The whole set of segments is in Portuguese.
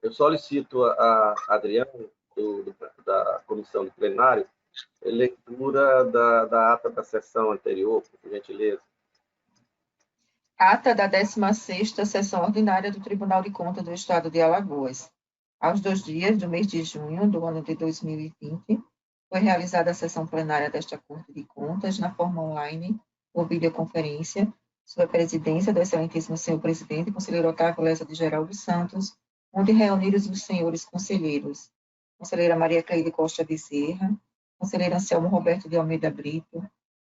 Eu solicito a Adriano, da comissão de plenário, leitura da ata da sessão anterior, por gentileza. Ata da 16ª Sessão Ordinária do Tribunal de Contas do Estado de Alagoas. Aos 2 dias do mês de junho do ano de 2020, foi realizada a sessão plenária desta Corte de Contas, na forma online, por videoconferência, sob a presidência do excelentíssimo senhor presidente, conselheiro Otávio Lessa de Geraldo Santos, onde reuniram os senhores conselheiros, conselheira Maria Cleide Costa Bezerra, conselheiro Anselmo Roberto de Almeida Brito,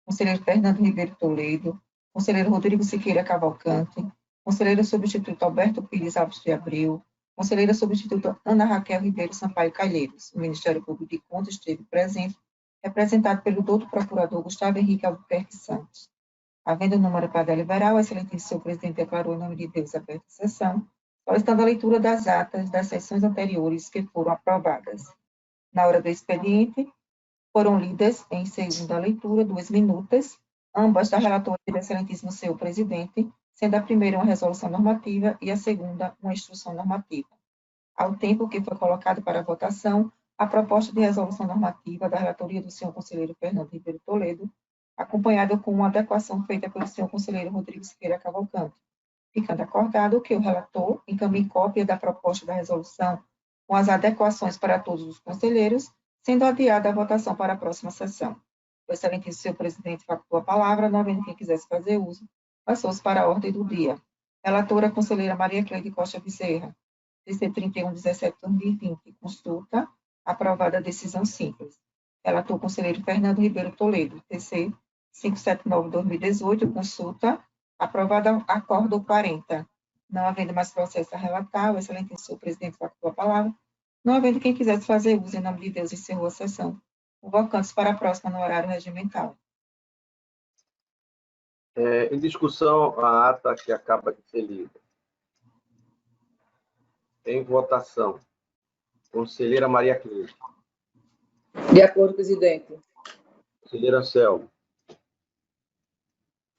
conselheiro Fernando Ribeiro Toledo, conselheiro Rodrigo Siqueira Cavalcante, conselheiro substituto Alberto Pires Alves de Abreu, conselheira substituta Ana Raquel Ribeiro Sampaio Calheiros. O Ministério Público de Contas esteve presente, representado pelo doutor procurador Gustavo Henrique Albuquerque Santos. Havendo número para deliberar, o excelentíssimo senhor presidente declarou em nome de Deus aberta a sessão, solicitando a leitura das atas das sessões anteriores que foram aprovadas. Na hora do expediente, foram lidas em segunda leitura 2 minutas, ambas da relatoria do excelentíssimo senhor presidente, sendo a primeira uma resolução normativa e a segunda uma instrução normativa. Ao tempo que foi colocado para votação a proposta de resolução normativa da relatoria do senhor conselheiro Fernando Ribeiro Toledo, acompanhada com uma adequação feita pelo senhor conselheiro Rodrigo Siqueira Cavalcante, ficando acordado que o relator encaminhe cópia da proposta da resolução com as adequações para todos os conselheiros, sendo adiada a votação para a próxima sessão. O excelentíssimo senhor presidente facultou a palavra, não havendo quem quisesse fazer uso, passou-se para a ordem do dia. Relatora, conselheira Maria Cleide Costa Bezerra, TC 31/17/2020, consulta, aprovada a decisão simples. Relator, conselheiro Fernando Ribeiro Toledo, TC 579/2018, consulta, aprovada, acordo 40. Não havendo mais processo a relatar, o excelentíssimo senhor presidente facultou a palavra, não havendo quem quisesse fazer uso, em nome de Deus, encerrou a sessão. Convocantes para a próxima no horário regimental. Em discussão, a ata que acaba de ser lida. Em votação. Conselheira Maria Cleide. De acordo, presidente. Conselheiro Anselmo.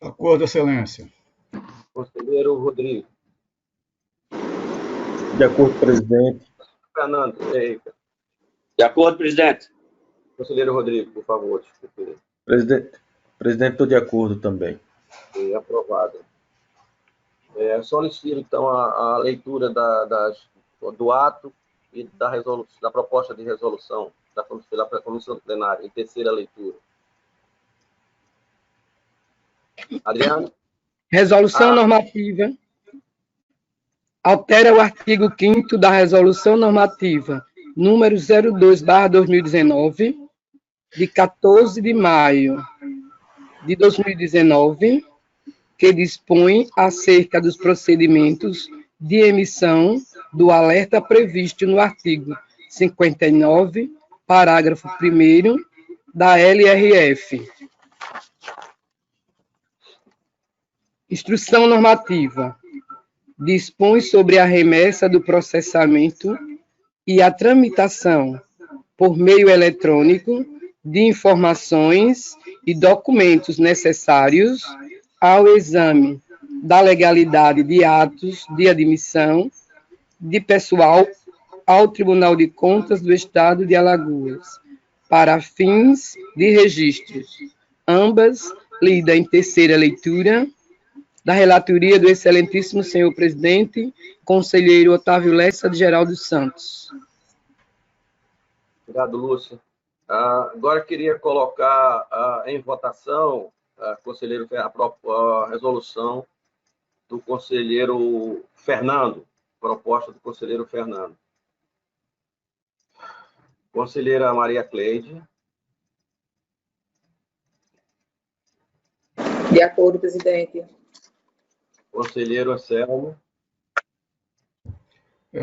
De acordo, excelência. Conselheiro Rodrigo. De acordo, presidente. Fernando. De acordo, presidente. Conselheiro Rodrigo, por favor. Presidente, estou de acordo também. Aprovado. Solicito, então, a leitura do ato e da proposta de resolução pela comissão plenária, em terceira leitura. Adriano? Resolução normativa. Altera o artigo 5º da Resolução Normativa número 02/2019, de 14 de maio de 2019, que dispõe acerca dos procedimentos de emissão do alerta previsto no artigo 59, parágrafo 1º da LRF. Instrução normativa. Dispõe sobre a remessa do processamento e a tramitação, por meio eletrônico, de informações e documentos necessários ao exame da legalidade de atos de admissão de pessoal ao Tribunal de Contas do Estado de Alagoas, para fins de registros, ambas lidas em terceira leitura, da relatoria do excelentíssimo senhor presidente, conselheiro Otávio Lessa de Geraldo Santos. Obrigado, Lúcia. Agora queria colocar em votação, conselheiro, a resolução do conselheiro Fernando, proposta do conselheiro Fernando. Conselheira Maria Cleide. De acordo, presidente. Conselheiro Anselmo.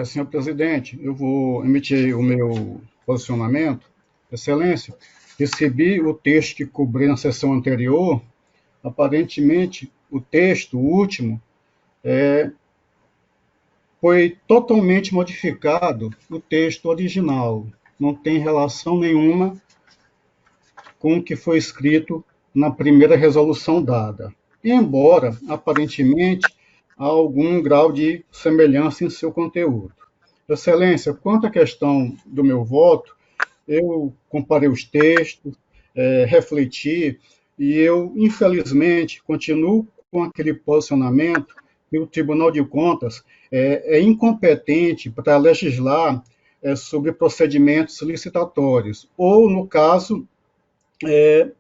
Senhor presidente, eu vou emitir o meu posicionamento. Excelência, recebi o texto que cobri na sessão anterior. Aparentemente, o texto, o último, foi totalmente modificado o texto original. Não tem relação nenhuma com o que foi escrito na primeira resolução dada. Embora, aparentemente, há algum grau de semelhança em seu conteúdo. Excelência, quanto à questão do meu voto, eu comparei os textos, refleti, e eu, infelizmente, continuo com aquele posicionamento que o Tribunal de Contas é incompetente para legislar sobre procedimentos licitatórios, ou, no caso,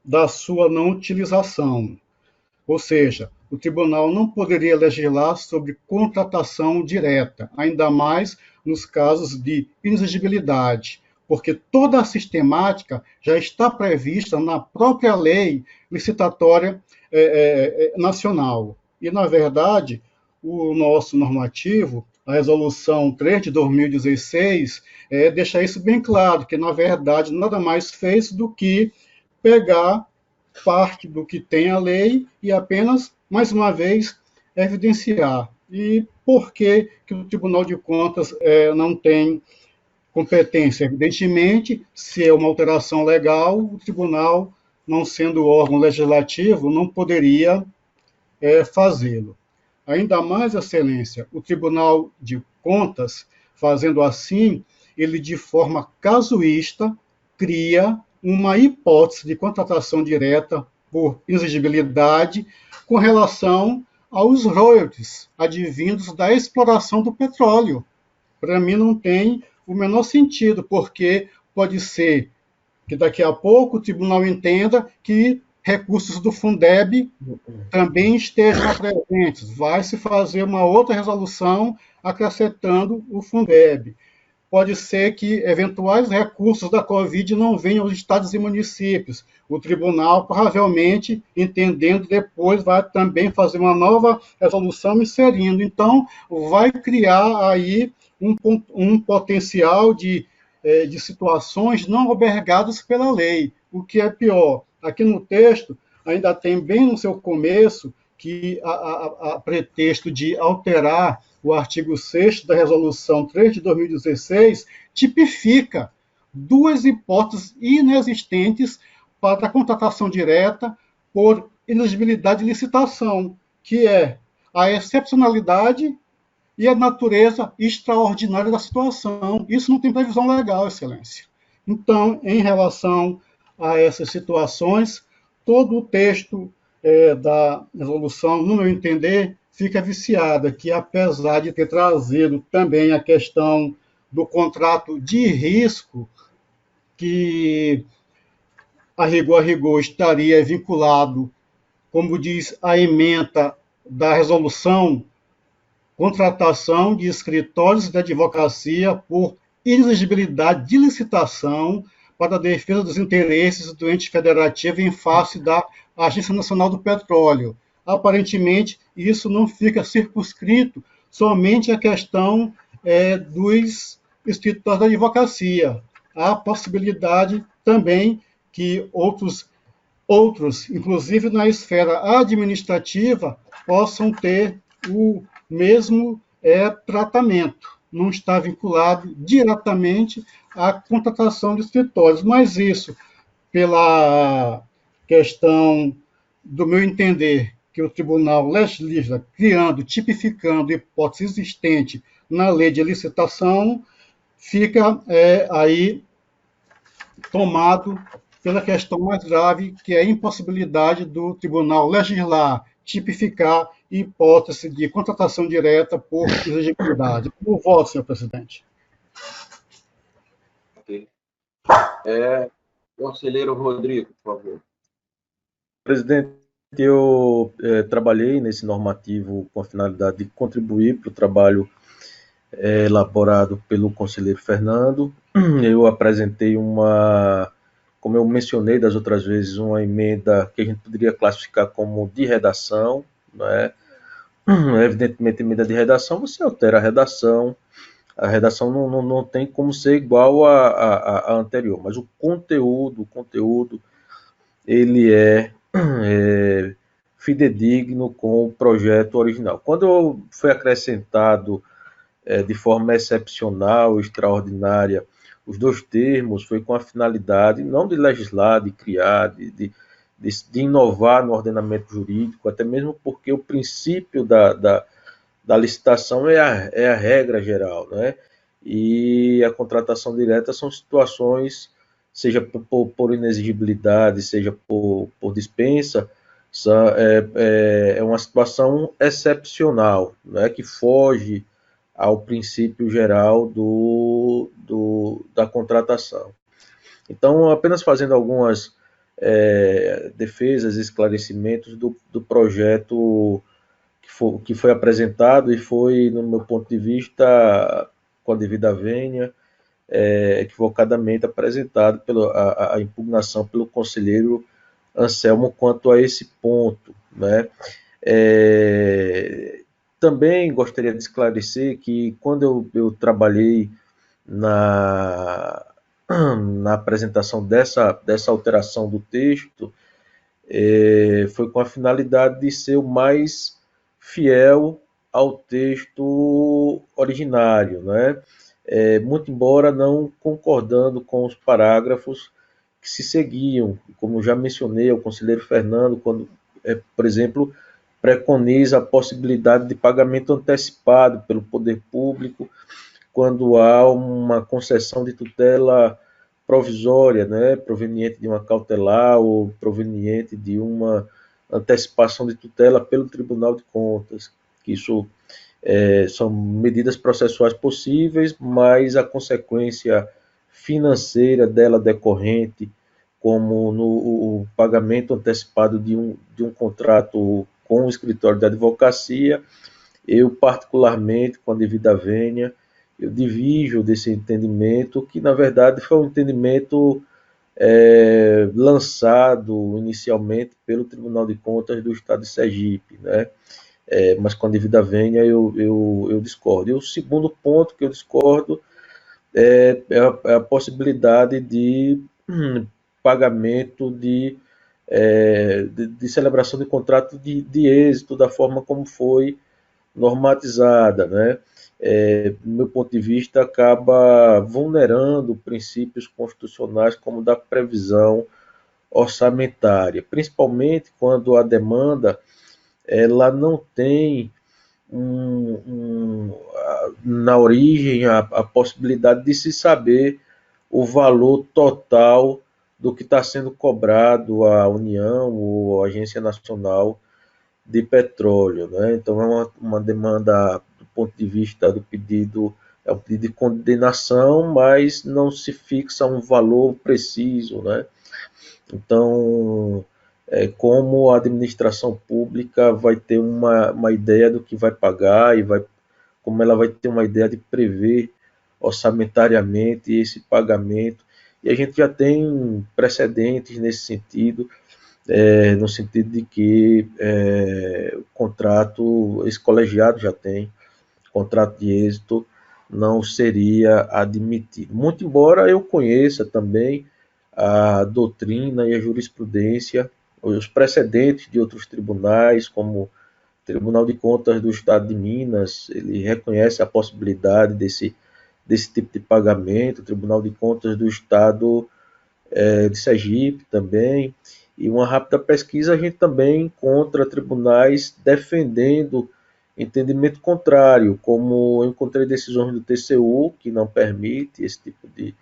da sua não utilização. Ou seja, o tribunal não poderia legislar sobre contratação direta, ainda mais nos casos de inexigibilidade, porque toda a sistemática já está prevista na própria lei licitatória nacional. E, na verdade, o nosso normativo, a Resolução 3 de 2016, deixa isso bem claro, que, na verdade, nada mais fez do que pegar parte do que tem a lei e apenas, mais uma vez, evidenciar. E por que o Tribunal de Contas não tem competência? Evidentemente, se é uma alteração legal, o tribunal, não sendo órgão legislativo, não poderia fazê-lo. Ainda mais, Excelência, o Tribunal de Contas, fazendo assim, ele de forma casuísta cria uma hipótese de contratação direta por exigibilidade com relação aos royalties advindos da exploração do petróleo. Para mim não tem o menor sentido, porque pode ser que daqui a pouco o tribunal entenda que recursos do Fundeb também estejam presentes. Vai se fazer uma outra resolução acrescentando o Fundeb. Pode ser que eventuais recursos da Covid não venham aos estados e municípios. O tribunal, provavelmente, entendendo depois, vai também fazer uma nova resolução inserindo. Então, vai criar aí um potencial de situações não albergadas pela lei. O que é pior, aqui no texto, ainda tem bem no seu começo, que a pretexto de alterar o artigo 6º da Resolução 3 de 2016, tipifica duas hipóteses inexistentes para a contratação direta por inexigibilidade de licitação, que é a excepcionalidade e a natureza extraordinária da situação. Isso não tem previsão legal, Excelência. Então, em relação a essas situações, todo o texto da resolução, no meu entender, fica viciada, que apesar de ter trazido também a questão do contrato de risco, que a rigor estaria vinculado, como diz a ementa da resolução, contratação de escritórios de advocacia por inexigibilidade de licitação para a defesa dos interesses do ente federativo em face da Agência Nacional do Petróleo. Aparentemente, isso não fica circunscrito somente à questão dos escritórios da advocacia. Há possibilidade também que outros, inclusive na esfera administrativa, possam ter o mesmo tratamento. Não está vinculado diretamente à contratação de escritórios, mas isso, pela questão do meu entender, que o tribunal legisla criando, tipificando hipótese existente na lei de licitação, fica aí tomado pela questão mais grave, que é a impossibilidade do tribunal legislar, tipificar hipótese de contratação direta por exigibilidade. Por voto, senhor presidente. Ok. Conselheiro Rodrigo, por favor. Presidente, eu trabalhei nesse normativo com a finalidade de contribuir para o trabalho elaborado pelo conselheiro Fernando. Eu apresentei como eu mencionei das outras vezes, uma emenda que a gente poderia classificar como de redação, não é? Evidentemente, emenda de redação, você altera a redação não tem como ser igual à anterior, mas o conteúdo ele é fidedigno com o projeto original. Quando foi acrescentado de forma excepcional, extraordinária, os dois termos, foi com a finalidade não de legislar, de criar, de inovar no ordenamento jurídico, até mesmo porque o princípio da licitação é a regra geral, né? e a contratação direta são situações, seja por inexigibilidade, seja por dispensa, é uma situação excepcional, né, que foge ao princípio geral da contratação. Então, apenas fazendo algumas defesas e esclarecimentos do projeto que foi apresentado e foi, no meu ponto de vista, com a devida vênia, equivocadamente apresentado a impugnação pelo conselheiro Anselmo quanto a esse ponto, né? Também gostaria de esclarecer que quando eu trabalhei na apresentação dessa alteração do texto, foi com a finalidade de ser o mais fiel ao texto originário, né? Muito embora não concordando com os parágrafos que se seguiam, como já mencionei, o conselheiro Fernando, quando, por exemplo, preconiza a possibilidade de pagamento antecipado pelo poder público quando há uma concessão de tutela provisória, né, proveniente de uma cautelar ou proveniente de uma antecipação de tutela pelo Tribunal de Contas, que isso são medidas processuais possíveis, mas a consequência financeira dela decorrente, como o pagamento antecipado de um contrato com o escritório de advocacia, eu particularmente, com a devida vênia, eu divijo desse entendimento, que na verdade foi um entendimento lançado inicialmente pelo Tribunal de Contas do Estado de Sergipe, né? Mas com a devida vênia eu discordo. E o segundo ponto que eu discordo é a possibilidade de pagamento de celebração de contrato de êxito da forma como foi normatizada, né? Do meu ponto de vista, acaba vulnerando princípios constitucionais como da previsão orçamentária, principalmente quando a demanda ela não tem na origem a possibilidade de se saber o valor total do que está sendo cobrado à União ou à Agência Nacional de Petróleo, né? Então é uma demanda do ponto de vista do pedido, é um pedido de condenação, mas não se fixa um valor preciso, né? Então, como a administração pública vai ter uma ideia do que vai pagar e como ela vai ter uma ideia de prever orçamentariamente esse pagamento. E a gente já tem precedentes nesse sentido, no sentido de que o contrato, esse colegiado já tem, contrato de êxito não seria admitido. Muito embora eu conheça também a doutrina e a jurisprudência, os precedentes de outros tribunais, como o Tribunal de Contas do Estado de Minas, ele reconhece a possibilidade desse tipo de pagamento, o Tribunal de Contas do Estado de Sergipe também, e uma rápida pesquisa a gente também encontra tribunais defendendo entendimento contrário, como eu encontrei decisões do TCU que não permite esse tipo de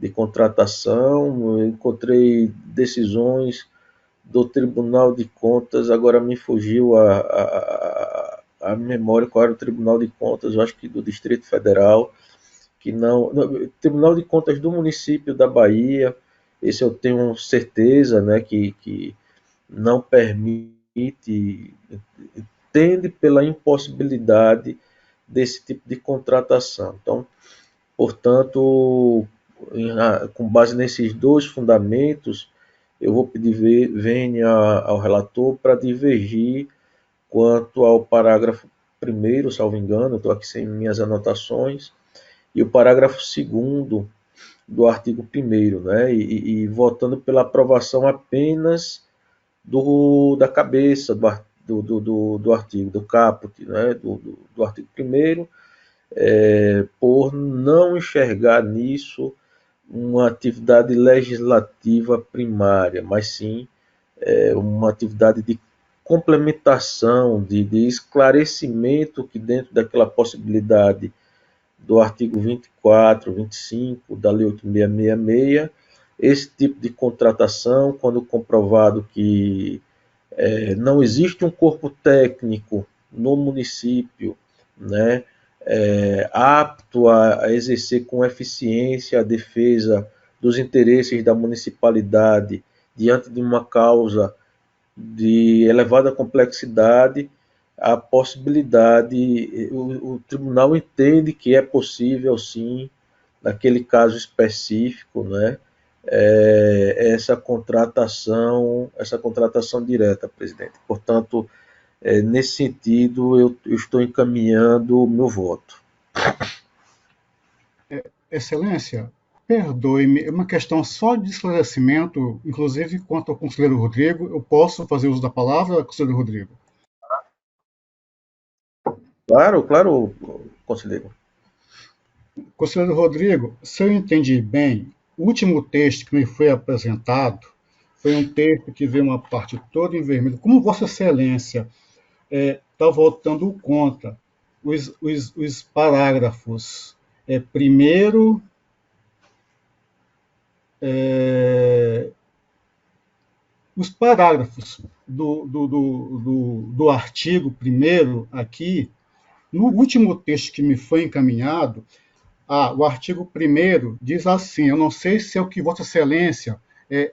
contratação, eu encontrei decisões do Tribunal de Contas, agora me fugiu a memória qual era o Tribunal de Contas, eu acho que do Distrito Federal, que não, Tribunal de Contas do município da Bahia, esse eu tenho certeza, né, que não permite, tende pela impossibilidade desse tipo de contratação. Então, portanto, com base nesses dois fundamentos, eu vou pedir vênia ao relator para divergir quanto ao parágrafo 1º, salvo engano, estou aqui sem minhas anotações, e o parágrafo 2º do artigo 1º, né, e votando pela aprovação apenas da cabeça do artigo, do caput, né, do artigo 1º, por não enxergar nisso uma atividade legislativa primária, mas sim uma atividade de complementação, de esclarecimento que dentro daquela possibilidade do artigo 24, 25 da Lei 8666, esse tipo de contratação, quando comprovado que não existe um corpo técnico no município, né, apto a exercer com eficiência a defesa dos interesses da municipalidade diante de uma causa de elevada complexidade, a possibilidade, o tribunal entende que é possível, sim, naquele caso específico, né, essa contratação direta, presidente. Portanto, nesse sentido, eu estou encaminhando o meu voto. Excelência, perdoe-me, é uma questão só de esclarecimento, inclusive quanto ao conselheiro Rodrigo. Eu posso fazer uso da palavra, conselheiro Rodrigo? Claro, conselheiro. Conselheiro Rodrigo, se eu entendi bem, o último texto que me foi apresentado foi um texto que veio uma parte toda em vermelho. Como Vossa Excelência está votando contra os parágrafos primeiro, os parágrafos do artigo 1º aqui, no último texto que me foi encaminhado, o artigo 1º diz assim, eu não sei se é o que Vossa Excelência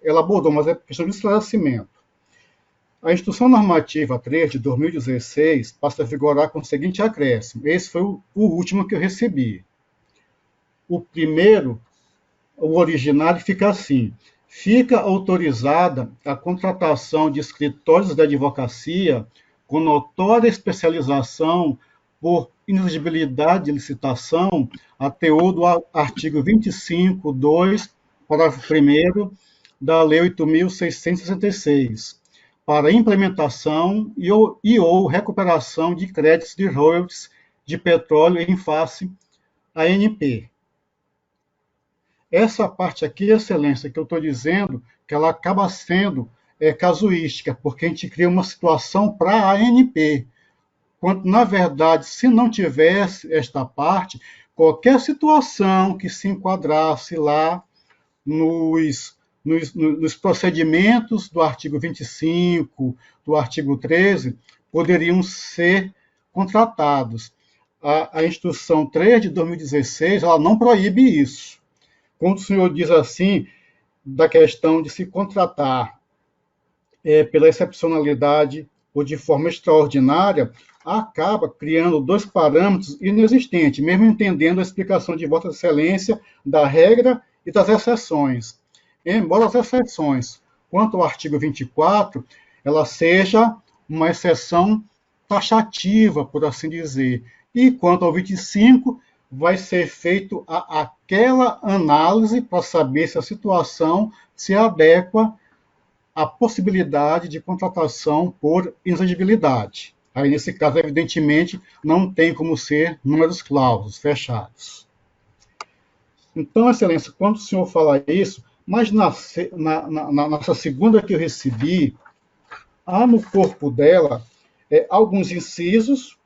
elaborou, mas é questão de esclarecimento. A Instrução Normativa 3 de 2016 passa a vigorar com o seguinte acréscimo. Esse foi o último que eu recebi. O primeiro, o original, fica assim. Fica autorizada a contratação de escritórios de advocacia com notória especialização por inexigibilidade de licitação a teor do artigo 25, 2, parágrafo 1º da Lei 8.666, para implementação e ou recuperação de créditos de royalties de petróleo em face ANP. Essa parte aqui, Excelência, que eu estou dizendo, que ela acaba sendo casuística, porque a gente cria uma situação para a ANP, quando, na verdade, se não tivesse esta parte, qualquer situação que se enquadrasse lá nos procedimentos do artigo 25, do artigo 13, poderiam ser contratados. A Instrução 3 de 2016, ela não proíbe isso. Quando o senhor diz assim, da questão de se contratar pela excepcionalidade ou de forma extraordinária, acaba criando dois parâmetros inexistentes, mesmo entendendo a explicação de Vossa Excelência da regra e das exceções. Embora as exceções, quanto ao artigo 24, ela seja uma exceção taxativa, por assim dizer, e quanto ao 25, vai ser feito aquela análise para saber se a situação se adequa à possibilidade de contratação por inexigibilidade. Aí, nesse caso, evidentemente, não tem como ser números clausos, fechados. Então, Excelência, quando o senhor fala isso, mas nessa segunda que eu recebi, há no corpo dela alguns incisos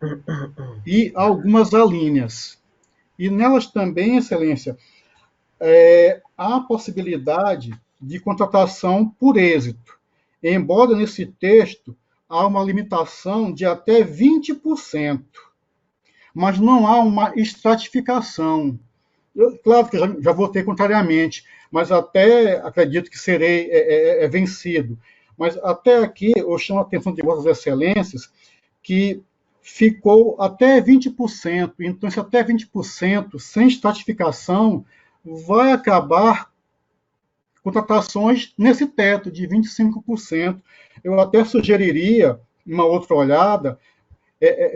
e algumas alíneas. E nelas também, Excelência, há a possibilidade de contratação por êxito, embora nesse texto há uma limitação de até 20%, mas não há uma estratificação. Claro que eu já votei contrariamente, mas até acredito que serei vencido. Mas até aqui eu chamo a atenção de Vossas Excelências que ficou até 20%. Então, esse até 20% sem estratificação vai acabar contratações nesse teto de 25%. Eu até sugeriria uma outra olhada,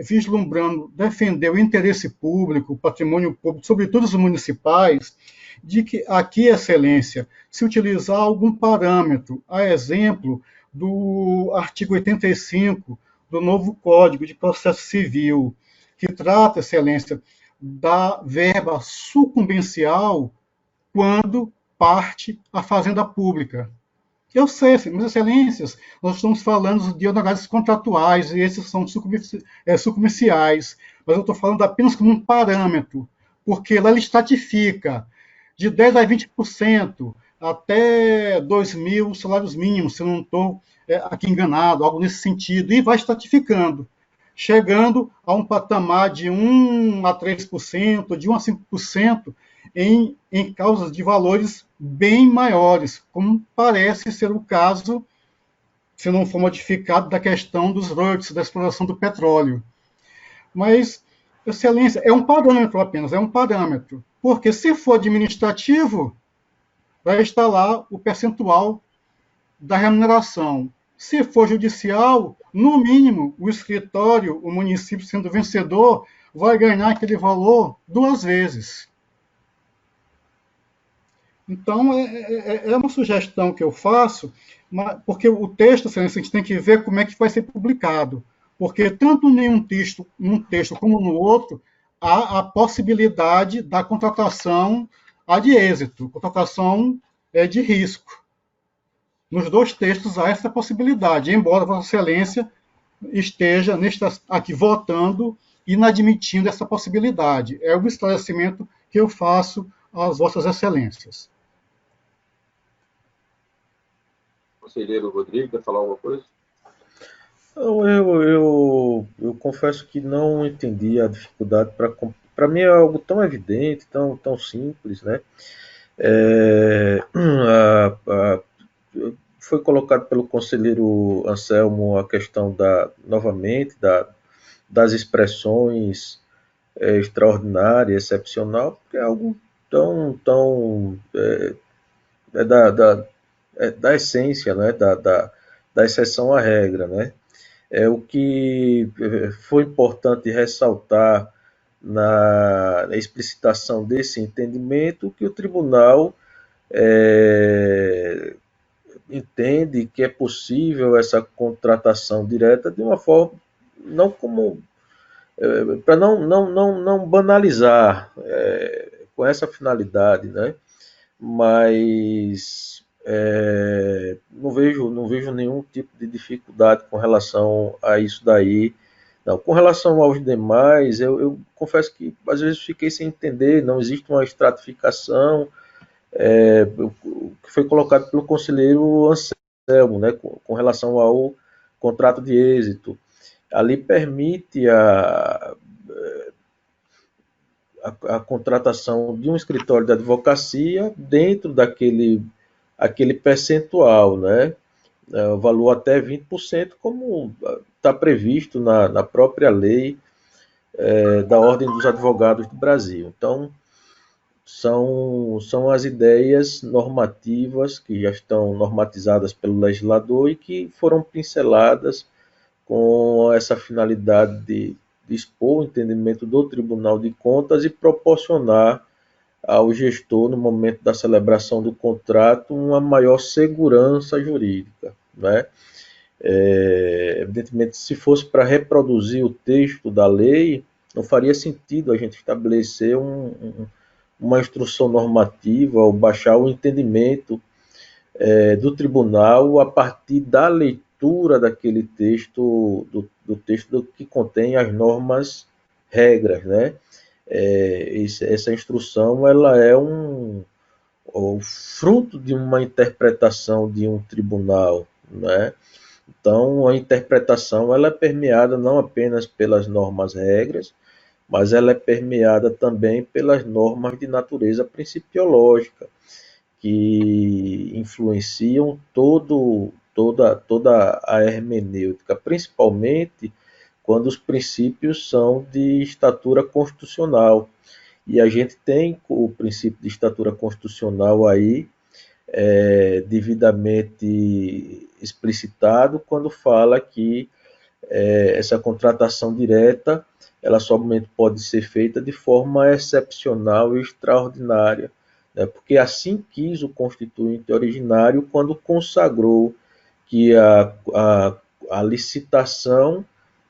vislumbrando defender o interesse público, o patrimônio público, sobretudo os municipais, de que aqui, Excelência, se utilizar algum parâmetro, a exemplo do artigo 85 do novo Código de Processo Civil, que trata, Excelência, da verba sucumbencial quando parte a fazenda pública. Eu sei, mas, Excelências, nós estamos falando de honorários contratuais e esses são sucumbenciais, mas eu estou falando apenas como um parâmetro, porque lá ele estratifica de 10% a 20%, até 2.000 salários mínimos, se eu não estou aqui enganado, algo nesse sentido, e vai estratificando, chegando a um patamar de 1% a 3%, de 1% a 5%, em causas de valores bem maiores, como parece ser o caso, se não for modificado, da questão dos royalties, da exploração do petróleo. Mas, excelência, é um parâmetro apenas, é um parâmetro, porque se for administrativo, vai estar lá o percentual da remuneração. Se for judicial, no mínimo, o escritório, o município sendo vencedor, vai ganhar aquele valor 2 vezes. Então, é uma sugestão que eu faço, porque o texto, a gente tem que ver como é que vai ser publicado. Porque tanto num texto como no outro, há a possibilidade da contratação ad êxito, contratação de risco. Nos 2 textos há essa possibilidade, embora Vossa Excelência esteja aqui votando e inadmitindo essa possibilidade. É o esclarecimento que eu faço às Vossas Excelências. Conselheiro Rodrigo, quer falar alguma coisa? Eu confesso que não entendi a dificuldade. Para mim é algo tão evidente, tão simples, né? Foi colocado pelo conselheiro Anselmo a questão novamente, das expressões extraordinária, excepcional, porque é algo da essência, né? Da exceção à regra, né? O que foi importante ressaltar na explicitação desse entendimento, que o tribunal entende que é possível essa contratação direta de uma forma, não como para não banalizar com essa finalidade, né? Mas não vejo nenhum tipo de dificuldade com relação a isso daí. Não, com relação aos demais, eu confesso que às vezes fiquei sem entender, não existe uma estratificação, o que foi colocado pelo conselheiro Anselmo, né, com relação ao contrato de êxito. Ali permite a contratação de um escritório de advocacia dentro aquele percentual, né? O valor até 20%, como está previsto na própria lei da Ordem dos Advogados do Brasil. Então, são as ideias normativas que já estão normatizadas pelo legislador e que foram pinceladas com essa finalidade de expor o entendimento do Tribunal de Contas e proporcionar ao gestor, no momento da celebração do contrato, uma maior segurança jurídica, né? Evidentemente, se fosse para reproduzir o texto da lei, não faria sentido a gente estabelecer uma instrução normativa ou baixar o entendimento do tribunal a partir da leitura daquele texto, do texto que contém as normas, regras, né? Essa instrução ela é o fruto de uma interpretação de um tribunal, né? Então, a interpretação ela é permeada não apenas pelas normas, regras, mas ela é permeada também pelas normas de natureza principiológica, que influenciam toda a hermenêutica, principalmente quando os princípios são de estatura constitucional. E a gente tem o princípio de estatura constitucional aí devidamente explicitado quando fala que essa contratação direta ela somente pode ser feita de forma excepcional e extraordinária, né? Porque assim quis o Constituinte originário quando consagrou que a licitação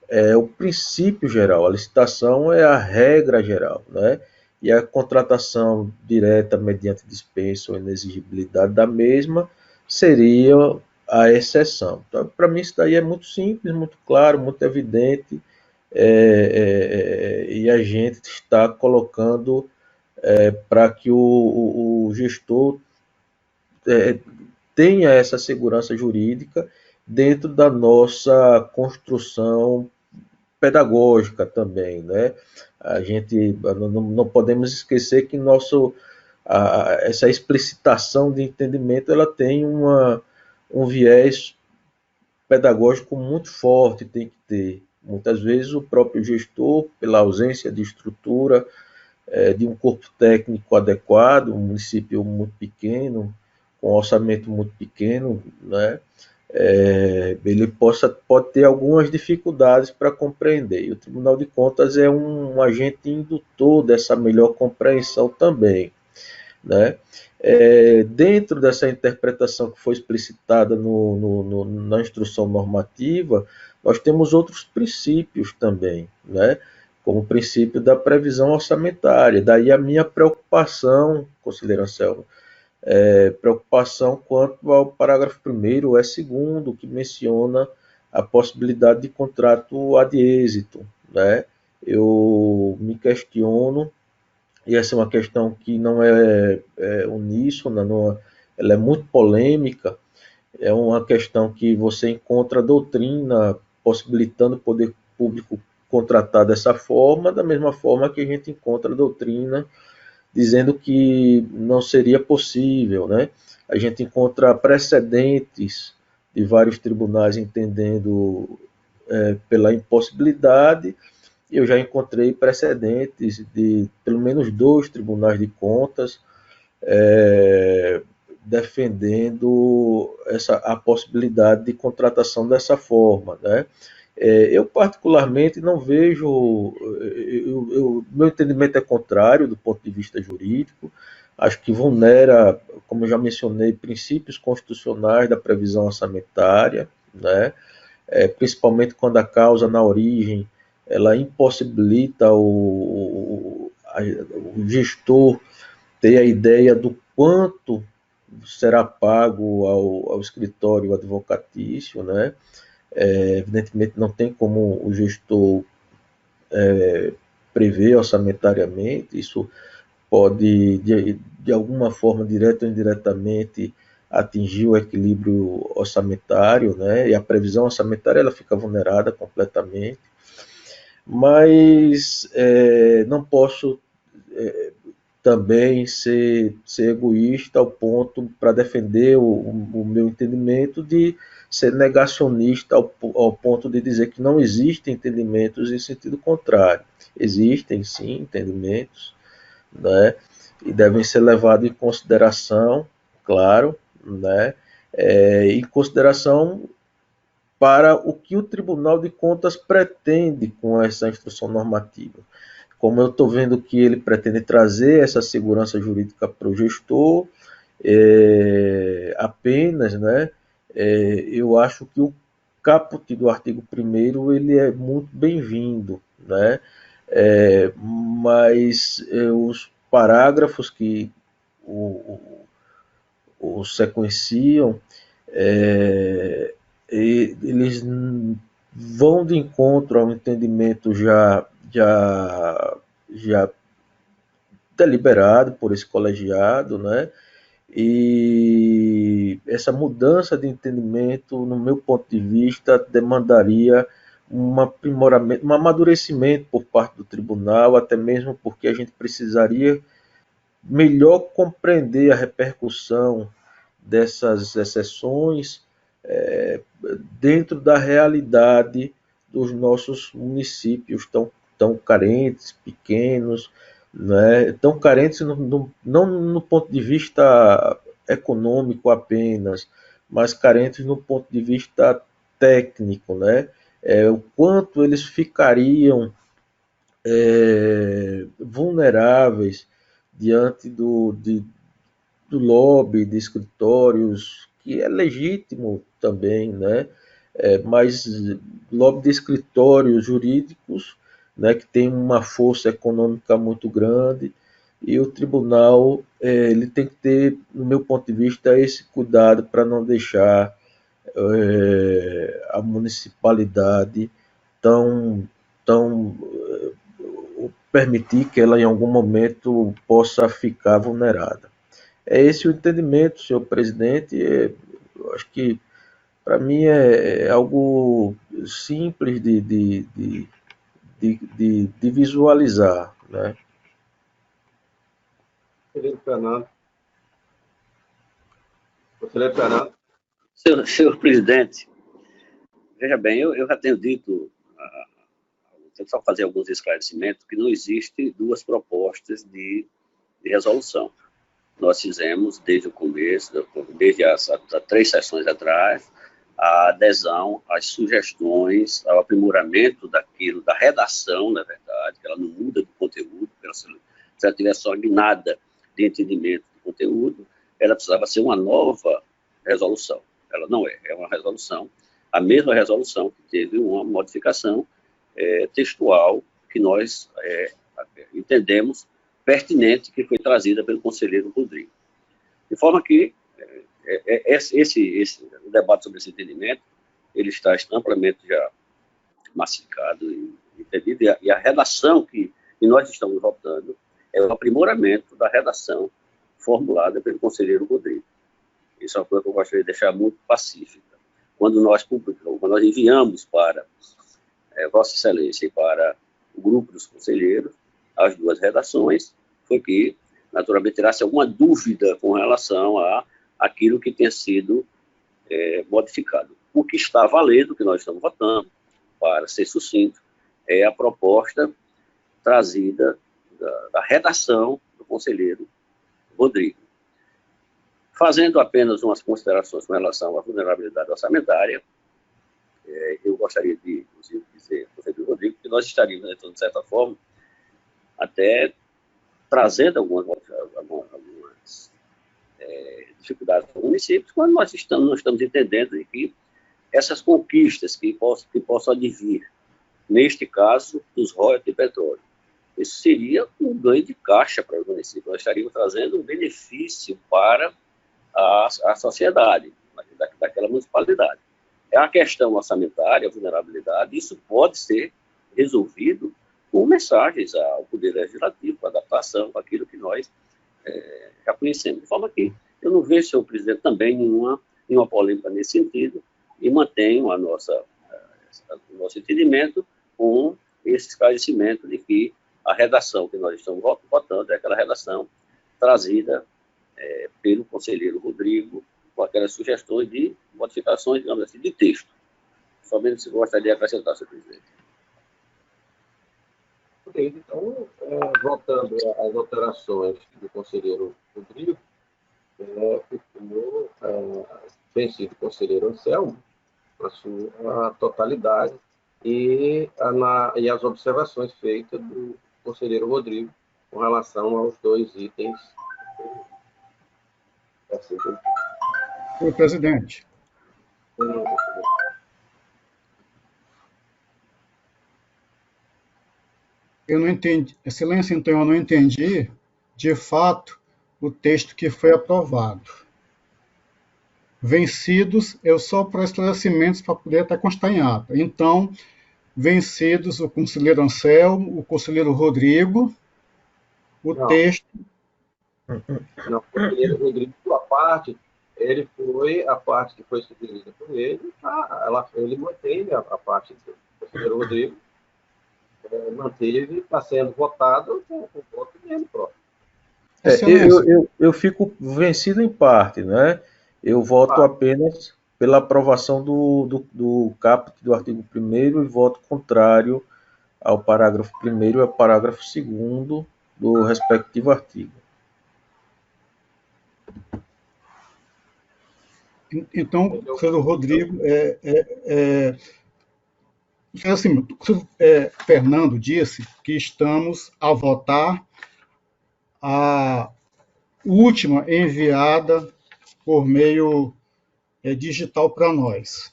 é o princípio geral, a licitação é a regra geral, né? E a contratação direta mediante dispensa ou inexigibilidade da mesma seria a exceção. Então, para mim, isso daí é muito simples, muito claro, muito evidente, e a gente está colocando para que o gestor tenha essa segurança jurídica dentro da nossa construção pedagógica também, né? A gente não podemos esquecer que essa explicitação de entendimento ela tem um viés pedagógico muito forte, tem que ter. Muitas vezes o próprio gestor, pela ausência de estrutura, de um corpo técnico adequado, um município muito pequeno, com um orçamento muito pequeno, né? Ele pode ter algumas dificuldades para compreender. E o Tribunal de Contas é um agente indutor dessa melhor compreensão também, né? Dentro dessa interpretação que foi explicitada na instrução normativa, nós temos outros princípios também, né? Como o princípio da previsão orçamentária. Daí a minha preocupação, conselheiro Anselmo, preocupação quanto ao parágrafo 1º, segundo, que menciona a possibilidade de contrato ad êxito, né? Eu me questiono, e essa é uma questão que não é uníssona, ela é muito polêmica, é uma questão que você encontra a doutrina possibilitando o poder público contratar dessa forma, da mesma forma que a gente encontra a doutrina dizendo que não seria possível, né? A gente encontra precedentes de vários tribunais entendendo pela impossibilidade. Eu já encontrei precedentes de pelo menos 2 tribunais de contas defendendo a possibilidade de contratação dessa forma, né? Eu particularmente não vejo, meu entendimento é contrário do ponto de vista jurídico, acho que vulnera, como eu já mencionei, princípios constitucionais da previsão orçamentária, né? Principalmente quando a causa na origem ela impossibilita o gestor ter a ideia do quanto será pago ao escritório advocatício, né? Evidentemente não tem como o gestor prever orçamentariamente, isso pode de alguma forma, direta ou indiretamente, atingir o equilíbrio orçamentário, né? E a previsão orçamentária ela fica vulnerada completamente, mas não posso também ser egoísta ao ponto para defender o meu entendimento de ser negacionista ao ponto de dizer que não existem entendimentos em sentido contrário. Existem sim entendimentos, né? E devem ser levados em consideração, claro, né? Em consideração para o que o Tribunal de Contas pretende com essa instrução normativa. Como eu estou vendo que ele pretende trazer essa segurança jurídica para o gestor, apenas, né? Eu acho que o caput do artigo 1º ele é muito bem-vindo, né? Mas os parágrafos que o sequenciam, eles vão de encontro ao entendimento já deliberado por esse colegiado, né? E essa mudança de entendimento, no meu ponto de vista, demandaria um aprimoramento, um amadurecimento por parte do tribunal, até mesmo porque a gente precisaria melhor compreender a repercussão dessas exceções dentro da realidade dos nossos municípios tão carentes, pequenos, né? Tão carentes não no ponto de vista econômico apenas, mas carentes no ponto de vista técnico, né? O quanto eles ficariam vulneráveis diante do lobby de escritórios, que é legítimo também, né? Mas lobby de escritórios jurídicos, né, que tem uma força econômica muito grande, e o tribunal ele tem que ter, no meu ponto de vista, esse cuidado para não deixar a municipalidade tão permitir que ela em algum momento possa ficar vulnerada. É esse o entendimento, senhor presidente. Eu acho que, para mim, é algo simples de visualizar, né? Conselheiro Fernando. Conselheiro Fernando. Senhor presidente, veja bem, eu já tenho dito, tenho só fazer alguns esclarecimentos, que não existe duas propostas de resolução. Nós fizemos, desde o começo, desde as 3 sessões atrás, a adesão às sugestões, ao aprimoramento daquilo, da redação, na verdade, que ela não muda do conteúdo, se ela tiver só nada de entendimento do conteúdo, ela precisava ser uma nova resolução. Ela não é uma resolução, a mesma resolução que teve uma modificação textual que nós entendemos pertinente, que foi trazida pelo conselheiro Rodrigo. De forma que o debate sobre esse entendimento, ele está amplamente já massificado e entendido, e a redação que nós estamos votando é o aprimoramento da redação formulada pelo conselheiro Rodrigo. Isso é uma coisa que eu gostaria de deixar muito pacífica. Quando nós publicamos, quando nós enviamos para Vossa Excelência e para o grupo dos conselheiros as 2 redações, foi que, naturalmente, tirasse alguma dúvida com relação a aquilo que tenha sido modificado. O que está valendo, que nós estamos votando, para ser sucinto, é a proposta trazida da redação do conselheiro Rodrigo. Fazendo apenas umas considerações com relação à vulnerabilidade orçamentária, eu gostaria de dizer ao conselheiro Rodrigo que nós estaríamos, de certa forma, até trazendo algumas dificuldades para os municípios, quando nós não estamos entendendo que essas conquistas que possam advir, neste caso, dos royalties de petróleo, isso seria um ganho de caixa para os municípios. Nós estaríamos trazendo um benefício para a sociedade daquela municipalidade. É a questão orçamentária, a vulnerabilidade, isso pode ser resolvido com mensagens ao Poder Legislativo, com adaptação para aquilo que nós já conhecemos. De forma que eu não vejo, senhor presidente, também nenhuma polêmica nesse sentido e mantenho o nosso entendimento com esse esclarecimento de que a redação que nós estamos votando é aquela redação trazida pelo conselheiro Rodrigo, com aquelas sugestões de modificações, digamos assim, de texto. Somente se gostaria de acrescentar, senhor presidente. Ok, então, voltando às alterações do conselheiro Rodrigo, ficou vencido o conselheiro Anselmo, na sua totalidade, e as observações feitas do conselheiro Rodrigo com relação aos 2 itens. Senhor presidente, eu não entendi, Excelência, então eu não entendi, de fato, o texto que foi aprovado. Vencidos, eu só para esclarecimentos para poder estar constar em ata. Então, vencidos o conselheiro Anselmo, o conselheiro Rodrigo, texto... Não, o conselheiro Rodrigo, a parte, ele foi a parte que foi sugerida por ele, ele manteve a parte do conselheiro Rodrigo, manteve, está sendo votado com o voto dele próprio. Eu fico vencido em parte, né? Eu voto apenas pela aprovação do caput do artigo 1º e voto contrário ao parágrafo 1º e ao parágrafo 2º do respectivo artigo. Então, o senhor Rodrigo, assim, Fernando disse que estamos a votar a última enviada por meio digital para nós.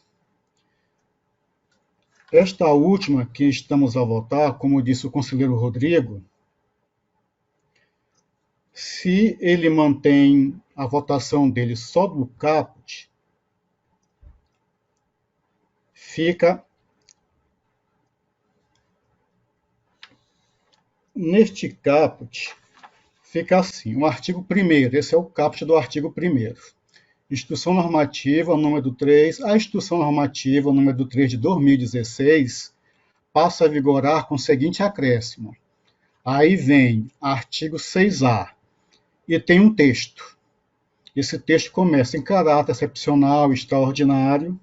Esta última que estamos a votar, como disse o conselheiro Rodrigo, se ele mantém a votação dele só do caput, fica neste caput, fica assim, o artigo 1º, esse é o caput do artigo 1º. Instrução normativa número 3, a Instrução normativa número 3 de 2016 passa a vigorar com o seguinte acréscimo. Aí vem artigo 6A e tem um texto. Esse texto começa em caráter excepcional, extraordinário.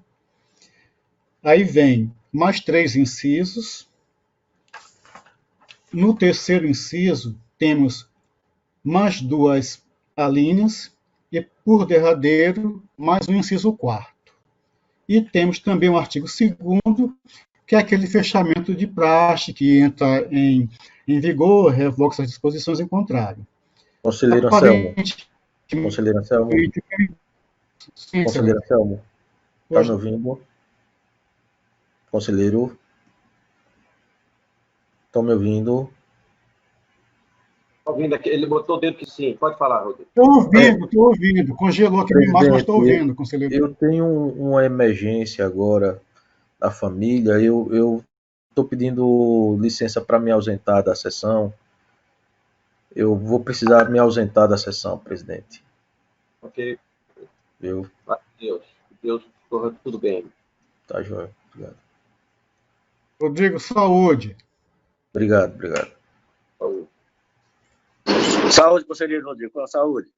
Aí vem mais 3 incisos. No terceiro inciso, temos mais 2 alíneas e, por derradeiro, mais um inciso 4º. E temos também o artigo 2º, que é aquele fechamento de praxe que entra em vigor, revoga as disposições em contrário. Conselheiro Anselmo. Conselheiro Anselmo. Sim, Conselheiro Anselmo. Está me ouvindo? Conselheiro? Estão me ouvindo? Ouvindo aqui, ele botou o dedo que sim. Pode falar, Rodrigo. Estou ouvindo. Congelou aqui na imagem, mas estou ouvindo, conselheiro. Eu tenho uma emergência agora na família. Eu estou pedindo licença para me ausentar da sessão. Eu vou precisar me ausentar da sessão, presidente. Ok. Eu... Deus, corra tudo bem. Tá, joia. Obrigado. Rodrigo, saúde. Obrigado. Saúde. Saúde, conselheiro Rodrigo. Com a saúde.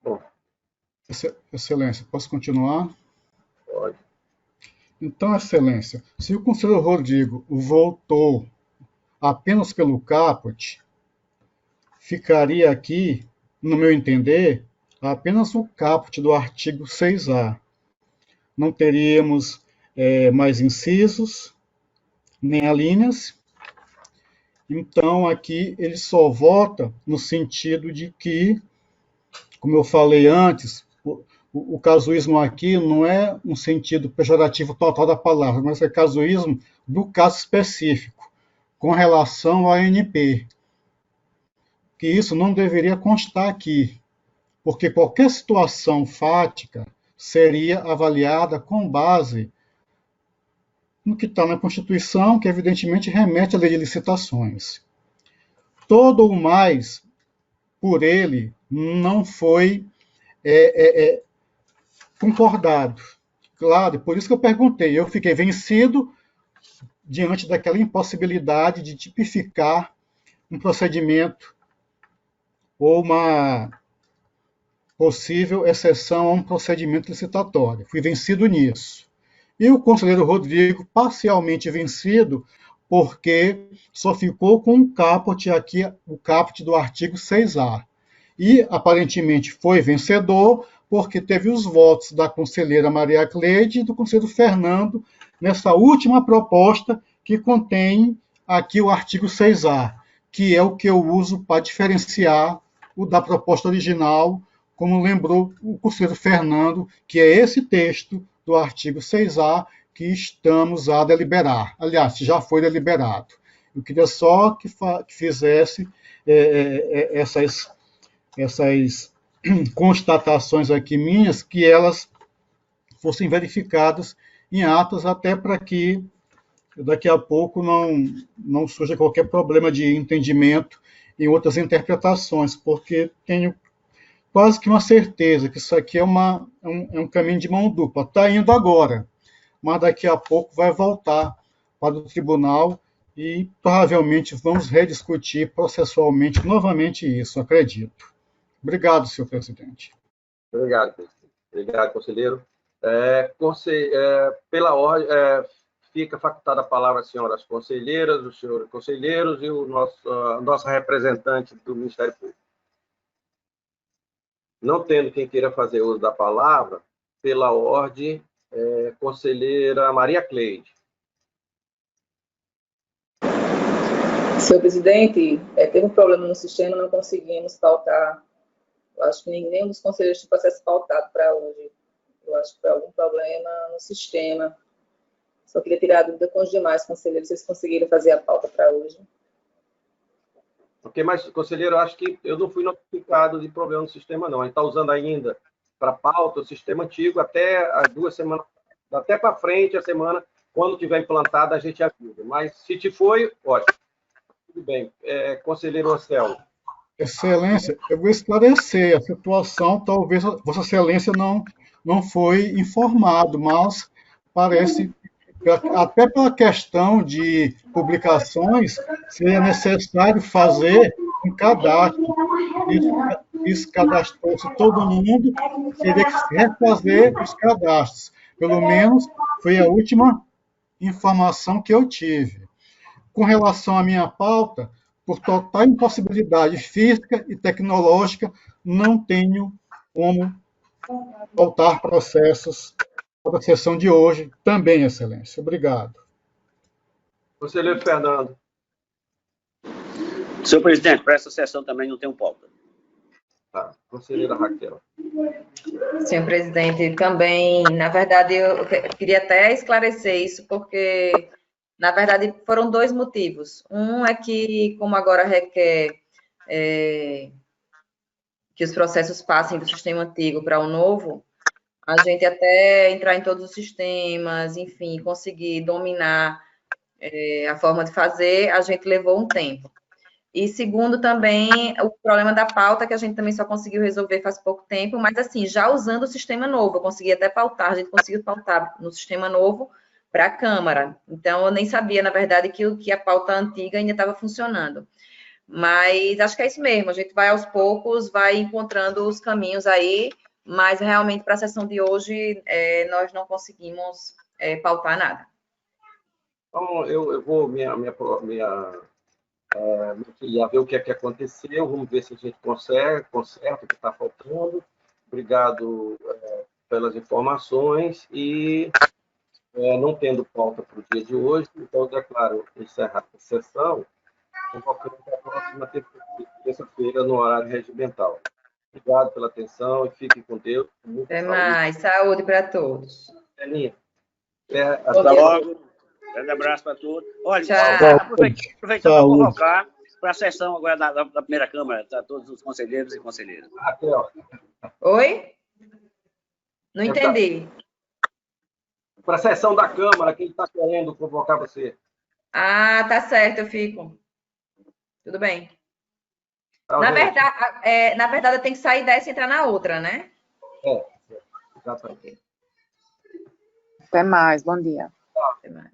Bom. Excelência, posso continuar? Pode. Então, Excelência, se o conselheiro Rodrigo votou apenas pelo caput, ficaria aqui, no meu entender, apenas o caput do artigo 6A. Não teríamos mais incisos, nem alíneas. Então, aqui ele só vota no sentido de que, como eu falei antes, o casuísmo aqui não é um sentido pejorativo total da palavra, mas é casuísmo do caso específico, com relação ao ANP. Que isso não deveria constar aqui, porque qualquer situação fática seria avaliada com base no que está na Constituição, que evidentemente remete à lei de licitações. Todo o mais por ele não foi concordado. Claro, por isso que eu perguntei. Eu fiquei vencido diante daquela impossibilidade de tipificar um procedimento ou uma possível exceção a um procedimento licitatório. Fui vencido nisso. E o conselheiro Rodrigo, parcialmente vencido, porque só ficou com um caput aqui, o caput do artigo 6A. E, aparentemente, foi vencedor, porque teve os votos da conselheira Maria Cleide e do conselheiro Fernando nessa última proposta que contém aqui o artigo 6A, que é o que eu uso para diferenciar o da proposta original, como lembrou o conselheiro Fernando, que é esse texto do artigo 6A que estamos a deliberar. Aliás, já foi deliberado. Eu queria só que fizesse essas constatações aqui minhas, que elas fossem verificadas em atas, até para que daqui a pouco não surja qualquer problema de entendimento em outras interpretações, porque tenho quase que uma certeza que isso aqui é um caminho de mão dupla. Está indo agora, mas daqui a pouco vai voltar para o tribunal e provavelmente vamos rediscutir processualmente novamente isso, acredito. Obrigado, senhor presidente. Obrigado, presidente. Obrigado, conselheiro. Pela ordem, fica facultada a palavra às senhoras conselheiras, os senhores conselheiros e a nossa representante do Ministério Público. Não tendo quem queira fazer uso da palavra, pela ordem, conselheira Maria Cleide. Senhor presidente, teve um problema no sistema, não conseguimos pautar. Eu acho que nenhum dos conselheiros tinha processo pautado para hoje. Eu acho que foi algum problema no sistema. Só queria tirar a dúvida com os demais conselheiros, se eles conseguiram fazer a pauta para hoje. Ok, mas, conselheiro, eu acho que eu não fui notificado de problema no sistema, não. A gente está usando ainda para pauta o sistema antigo até as 2 semanas. Até para frente, a semana, quando tiver implantada, a gente ajuda. Mas se te foi, ótimo. Tudo bem. Conselheiro Anselmo. Excelência, eu vou esclarecer a situação. Talvez Vossa Excelência não foi informado, mas parece, até pela questão de publicações, seria necessário fazer um cadastro. E se cadastrou-se todo mundo, teria que refazer os cadastros. Pelo menos foi a última informação que eu tive. Com relação à minha pauta, por total impossibilidade física e tecnológica, não tenho como pautar processos para a sessão de hoje, também, Excelência. Obrigado. Conselheiro Fernando. Senhor presidente, para essa sessão também não tem pauta. Tá. Conselheira Raquel. Senhor presidente, também, na verdade, eu queria até esclarecer isso, porque, na verdade, foram dois motivos. Um é que, como agora requer que os processos passem do sistema antigo para o novo, a gente até entrar em todos os sistemas, enfim, conseguir dominar a forma de fazer, a gente levou um tempo. E segundo também, o problema da pauta, que a gente também só conseguiu resolver faz pouco tempo, mas assim, já usando o sistema novo, eu consegui até pautar, a gente conseguiu pautar no sistema novo para a Câmara. Então, eu nem sabia, na verdade, que a pauta antiga ainda estava funcionando. Mas acho que é isso mesmo, a gente vai aos poucos, vai encontrando os caminhos aí, mas realmente para a sessão de hoje nós não conseguimos pautar nada. Então, eu vou ia ver o que é que aconteceu, vamos ver se a gente conserta o que está faltando. Obrigado pelas informações e não tendo pauta para o dia de hoje, então eu declaro encerrar a sessão, convocando para a próxima terça-feira no horário regimental. Obrigado pela atenção e fiquem com Deus. Até mais. Saúde para todos. Belinha. Até logo. Grande abraço para todos. Olha, aproveitar para convocar para a sessão agora da primeira Câmara, tá, todos os conselheiros e conselheiras. Oi? Não entendi. Para a sessão da Câmara, quem está querendo convocar você? Ah, tá certo, eu fico. Tudo bem. Na verdade, eu tenho que sair dessa e entrar na outra, né? Exatamente. Até mais, bom dia. Até mais.